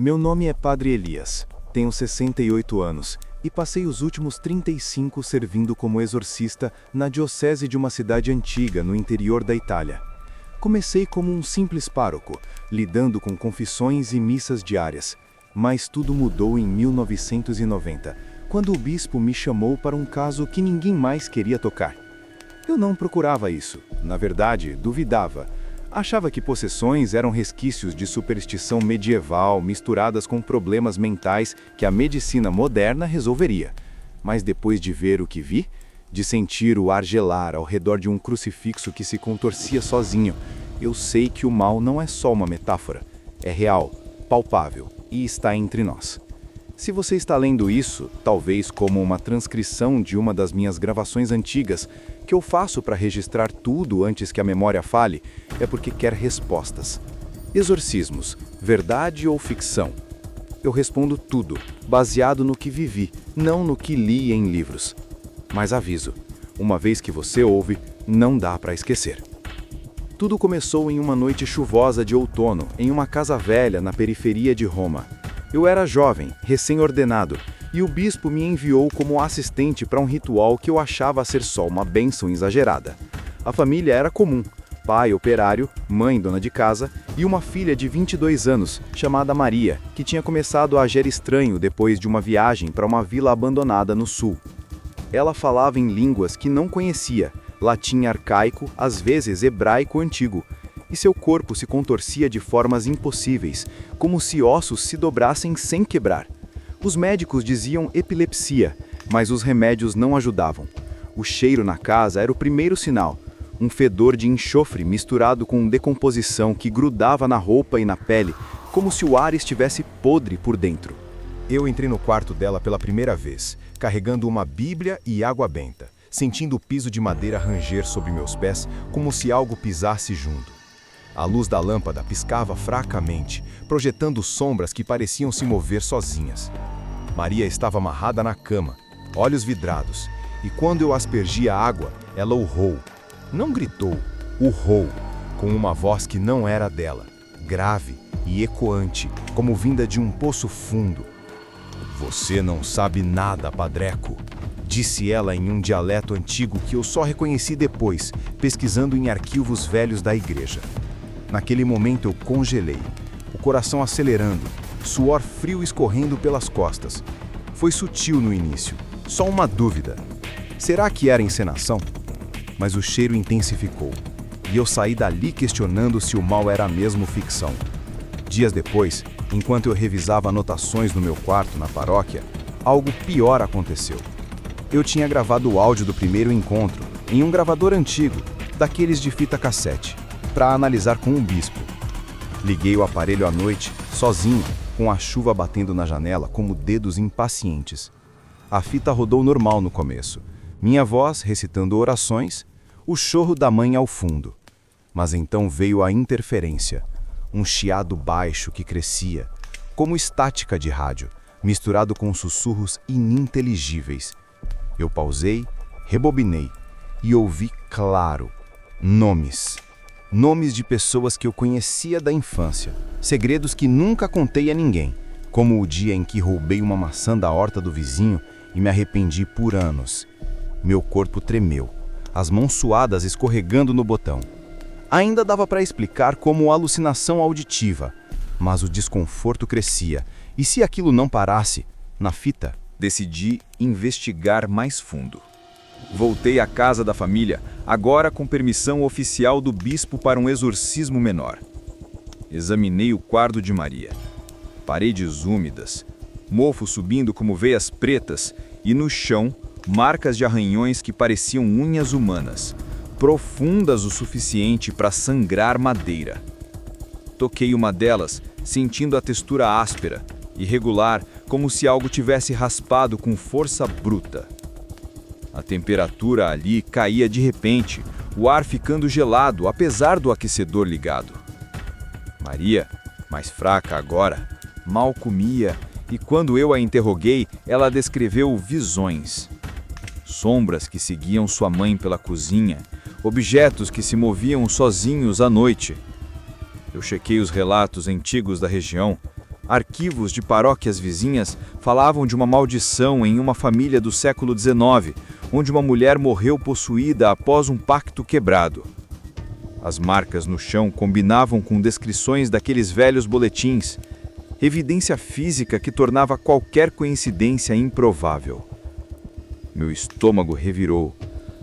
Meu nome é Padre Elias, tenho 68 anos e passei os últimos 35 servindo como exorcista na diocese de uma cidade antiga no interior da Itália. Comecei como um simples pároco, lidando com confissões e missas diárias, mas tudo mudou em 1990, quando o bispo me chamou para um caso que ninguém mais queria tocar. Eu não procurava isso, na verdade, duvidava. Achava que possessões eram resquícios de superstição medieval misturadas com problemas mentais que a medicina moderna resolveria. Mas depois de ver o que vi, de sentir o ar gelar ao redor de um crucifixo que se contorcia sozinho, eu sei que o mal não é só uma metáfora, é real, palpável e está entre nós. Se você está lendo isso, talvez como uma transcrição de uma das minhas gravações antigas, que eu faço para registrar tudo antes que a memória fale, é porque quer respostas. Exorcismos, verdade ou ficção? Eu respondo tudo, baseado no que vivi, não no que li em livros. Mas aviso, uma vez que você ouve, não dá para esquecer. Tudo começou em uma noite chuvosa de outono, em uma casa velha na periferia de Roma. Eu era jovem, recém-ordenado, e o bispo me enviou como assistente para um ritual que eu achava ser só uma bênção exagerada. A família era comum, pai operário, mãe dona de casa e uma filha de 22 anos, chamada Maria, que tinha começado a agir estranho depois de uma viagem para uma vila abandonada no sul. Ela falava em línguas que não conhecia, latim arcaico, às vezes hebraico antigo, e seu corpo se contorcia de formas impossíveis, como se ossos se dobrassem sem quebrar. Os médicos diziam epilepsia, mas os remédios não ajudavam. O cheiro na casa era o primeiro sinal, um fedor de enxofre misturado com decomposição que grudava na roupa e na pele, como se o ar estivesse podre por dentro. Eu entrei no quarto dela pela primeira vez, carregando uma Bíblia e água benta, sentindo o piso de madeira ranger sobre meus pés como se algo pisasse junto. A luz da lâmpada piscava fracamente, projetando sombras que pareciam se mover sozinhas. Maria estava amarrada na cama, olhos vidrados, e quando eu aspergi a água, ela urrou. Não gritou, urrou, com uma voz que não era dela, grave e ecoante, como vinda de um poço fundo. "Você não sabe nada, padreco", disse ela em um dialeto antigo que eu só reconheci depois, pesquisando em arquivos velhos da igreja. Naquele momento eu congelei, o coração acelerando, suor frio escorrendo pelas costas. Foi sutil no início, só uma dúvida. Será que era encenação? Mas o cheiro intensificou, e eu saí dali questionando se o mal era mesmo ficção. Dias depois, enquanto eu revisava anotações no meu quarto na paróquia, algo pior aconteceu. Eu tinha gravado o áudio do primeiro encontro em um gravador antigo, daqueles de fita cassete, para analisar com um bispo. Liguei o aparelho à noite, sozinho, com a chuva batendo na janela como dedos impacientes. A fita rodou normal no começo, minha voz recitando orações, o chorro da mãe ao fundo. Mas então veio a interferência, um chiado baixo que crescia, como estática de rádio, misturado com sussurros ininteligíveis. Eu pausei, rebobinei e ouvi claro, nomes. Nomes de pessoas que eu conhecia da infância, segredos que nunca contei a ninguém, como o dia em que roubei uma maçã da horta do vizinho e me arrependi por anos. Meu corpo tremeu, as mãos suadas escorregando no botão. Ainda dava para explicar como alucinação auditiva, mas o desconforto crescia, e se aquilo não parasse, na fita, decidi investigar mais fundo. Voltei à casa da família, agora com permissão oficial do bispo para um exorcismo menor. Examinei o quarto de Maria. Paredes úmidas, mofo subindo como veias pretas e no chão, marcas de arranhões que pareciam unhas humanas, profundas o suficiente para sangrar madeira. Toquei uma delas, sentindo a textura áspera, irregular, como se algo tivesse raspado com força bruta. A temperatura ali caía de repente, o ar ficando gelado, apesar do aquecedor ligado. Maria, mais fraca agora, mal comia, e quando eu a interroguei, ela descreveu visões. Sombras que seguiam sua mãe pela cozinha, objetos que se moviam sozinhos à noite. Eu chequei os relatos antigos da região, Arquivos de paróquias vizinhas falavam de uma maldição em uma família do século XIX, onde uma mulher morreu possuída após um pacto quebrado. As marcas no chão combinavam com descrições daqueles velhos boletins, evidência física que tornava qualquer coincidência improvável. Meu estômago revirou,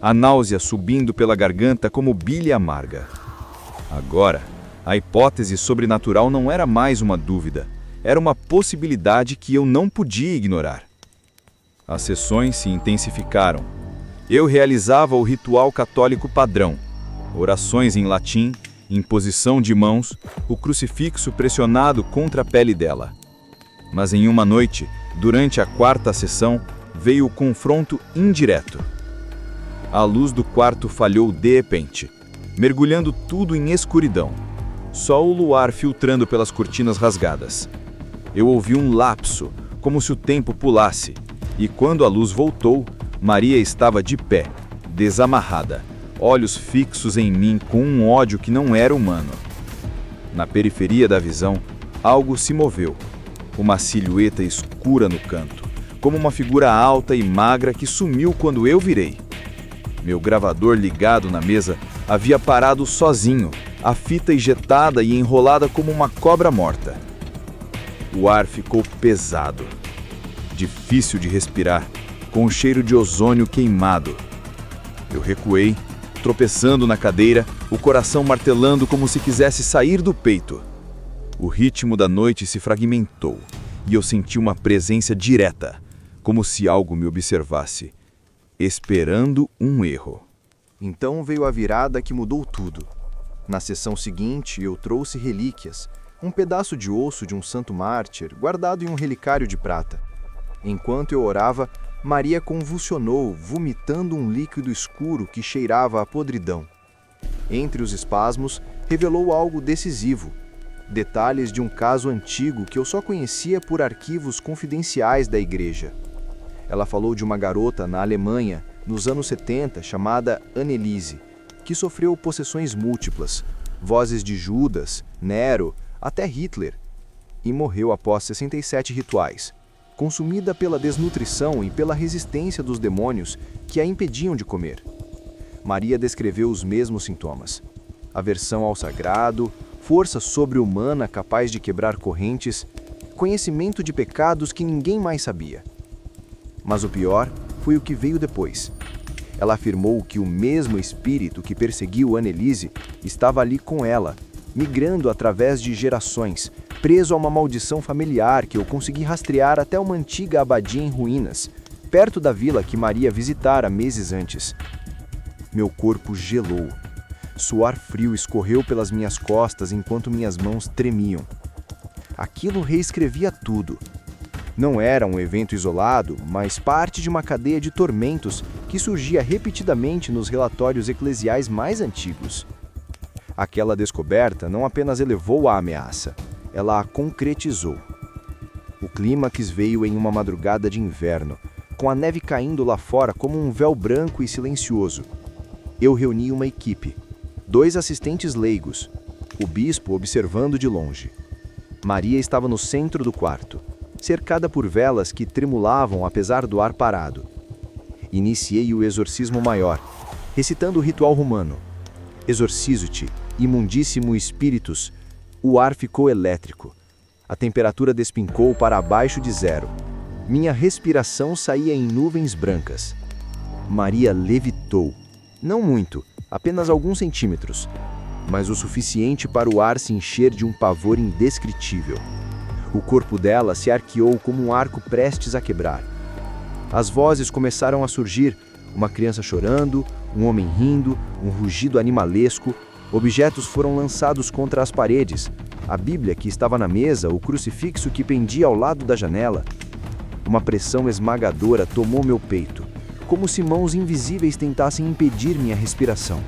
a náusea subindo pela garganta como bile amarga. Agora, a hipótese sobrenatural não era mais uma dúvida, era uma possibilidade que eu não podia ignorar. As sessões se intensificaram. Eu realizava o ritual católico padrão, orações em latim, imposição de mãos, o crucifixo pressionado contra a pele dela. Mas em uma noite, durante a quarta sessão, veio o confronto indireto. A luz do quarto falhou de repente, mergulhando tudo em escuridão. Só o luar filtrando pelas cortinas rasgadas. Eu ouvi um lapso, como se o tempo pulasse, e quando a luz voltou, Maria estava de pé, desamarrada, olhos fixos em mim com um ódio que não era humano. Na periferia da visão, algo se moveu, uma silhueta escura no canto, como uma figura alta e magra que sumiu quando eu virei. Meu gravador ligado na mesa havia parado sozinho, a fita ejetada e enrolada como uma cobra morta. O ar ficou pesado, difícil de respirar, com um cheiro de ozônio queimado. Eu recuei, tropeçando na cadeira, o coração martelando como se quisesse sair do peito. O ritmo da noite se fragmentou e eu senti uma presença direta, como se algo me observasse, esperando um erro. Então veio a virada que mudou tudo. Na sessão seguinte, eu trouxe relíquias, um pedaço de osso de um santo mártir guardado em um relicário de prata. Enquanto eu orava, Maria convulsionou, vomitando um líquido escuro que cheirava a podridão. Entre os espasmos, revelou algo decisivo. Detalhes de um caso antigo que eu só conhecia por arquivos confidenciais da igreja. Ela falou de uma garota na Alemanha, nos anos 70, chamada Anneliese, que sofreu possessões múltiplas, vozes de Judas, Nero, até Hitler, e morreu após 67 rituais, consumida pela desnutrição e pela resistência dos demônios que a impediam de comer. Maria descreveu os mesmos sintomas: aversão ao sagrado, força sobre-humana capaz de quebrar correntes, conhecimento de pecados que ninguém mais sabia. Mas o pior foi o que veio depois. Ela afirmou que o mesmo espírito que perseguiu Anneliese estava ali com ela, migrando através de gerações, preso a uma maldição familiar que eu consegui rastrear até uma antiga abadia em ruínas, perto da vila que Maria visitara meses antes. Meu corpo gelou. Suor frio escorreu pelas minhas costas enquanto minhas mãos tremiam. Aquilo reescrevia tudo. Não era um evento isolado, mas parte de uma cadeia de tormentos que surgia repetidamente nos relatórios eclesiais mais antigos. Aquela descoberta não apenas elevou a ameaça, ela a concretizou. O clímax veio em uma madrugada de inverno, com a neve caindo lá fora como um véu branco e silencioso. Eu reuni uma equipe, 2 assistentes leigos, o bispo observando de longe. Maria estava no centro do quarto, cercada por velas que tremulavam apesar do ar parado. Iniciei o exorcismo maior, recitando o ritual romano. Exorcizo-te, imundíssimo espíritus. O ar ficou elétrico. A temperatura despencou para abaixo de 0. Minha respiração saía em nuvens brancas. Maria levitou. Não muito, apenas alguns centímetros, mas o suficiente para o ar se encher de um pavor indescritível. O corpo dela se arqueou como um arco prestes a quebrar. As vozes começaram a surgir, uma criança chorando, um homem rindo, um rugido animalesco. Objetos foram lançados contra as paredes, a Bíblia que estava na mesa, o crucifixo que pendia ao lado da janela. Uma pressão esmagadora tomou meu peito, como se mãos invisíveis tentassem impedir minha respiração.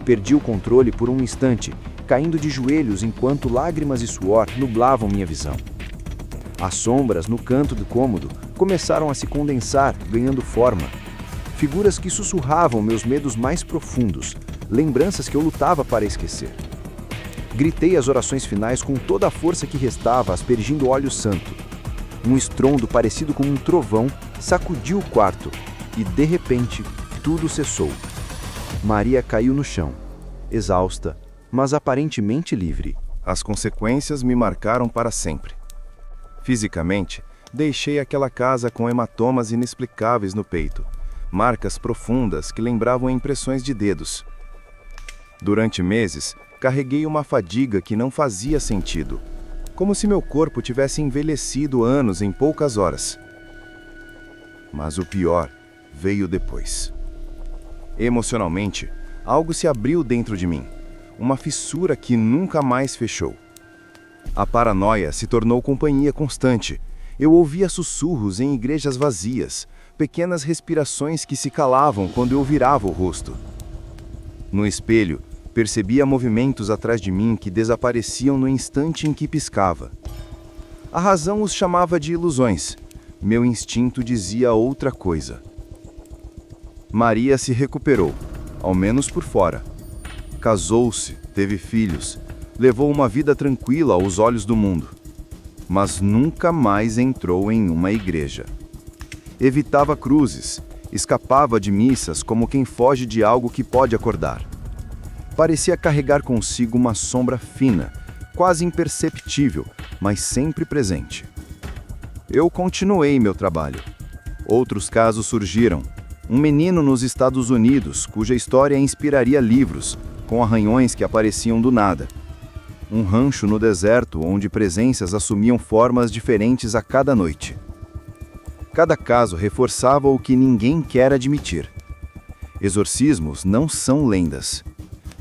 Perdi o controle por um instante, caindo de joelhos enquanto lágrimas e suor nublavam minha visão. As sombras no canto do cômodo começaram a se condensar, ganhando forma. Figuras que sussurravam meus medos mais profundos, lembranças que eu lutava para esquecer. Gritei as orações finais com toda a força que restava, aspergindo óleo santo. Um estrondo parecido com um trovão sacudiu o quarto e, de repente, tudo cessou. Maria caiu no chão, exausta, mas aparentemente livre. As consequências me marcaram para sempre. Fisicamente, deixei aquela casa com hematomas inexplicáveis no peito, marcas profundas que lembravam impressões de dedos. Durante meses, carreguei uma fadiga que não fazia sentido, como se meu corpo tivesse envelhecido anos em poucas horas. Mas o pior veio depois. Emocionalmente, algo se abriu dentro de mim, uma fissura que nunca mais fechou. A paranoia se tornou companhia constante. Eu ouvia sussurros em igrejas vazias, pequenas respirações que se calavam quando eu virava o rosto. No espelho, percebia movimentos atrás de mim que desapareciam no instante em que piscava. A razão os chamava de ilusões. Meu instinto dizia outra coisa. Maria se recuperou, ao menos por fora. Casou-se, teve filhos, levou uma vida tranquila aos olhos do mundo. Mas nunca mais entrou em uma igreja. Evitava cruzes, escapava de missas como quem foge de algo que pode acordar. Parecia carregar consigo uma sombra fina, quase imperceptível, mas sempre presente. Eu continuei meu trabalho. Outros casos surgiram. Um menino nos Estados Unidos, cuja história inspiraria livros, com arranhões que apareciam do nada. Um rancho no deserto onde presenças assumiam formas diferentes a cada noite. Cada caso reforçava o que ninguém quer admitir. Exorcismos não são lendas.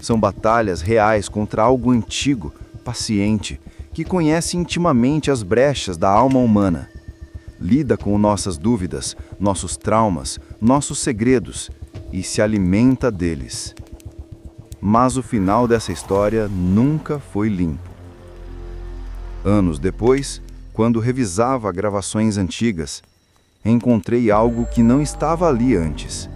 São batalhas reais contra algo antigo, paciente, que conhece intimamente as brechas da alma humana. Lida com nossas dúvidas, nossos traumas, nossos segredos e se alimenta deles. Mas o final dessa história nunca foi limpo. Anos depois, quando revisava gravações antigas, encontrei algo que não estava ali antes.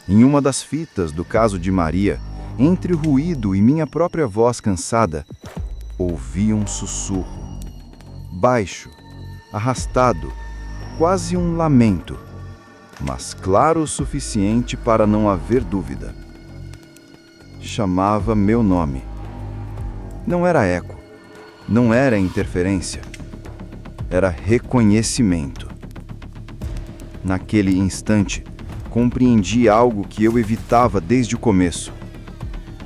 Em uma das fitas do caso de Maria, entre o ruído e minha própria voz cansada, ouvi um sussurro. Baixo, arrastado, quase um lamento, mas claro o suficiente para não haver dúvida. Chamava meu nome. Não era eco, não era interferência, era reconhecimento. Naquele instante, compreendi algo que eu evitava desde o começo.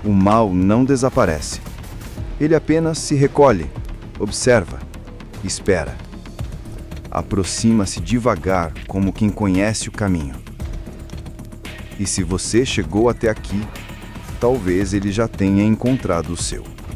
O mal não desaparece. Ele apenas se recolhe, observa, espera. Aproxima-se devagar, como quem conhece o caminho. E se você chegou até aqui, talvez ele já tenha encontrado o seu.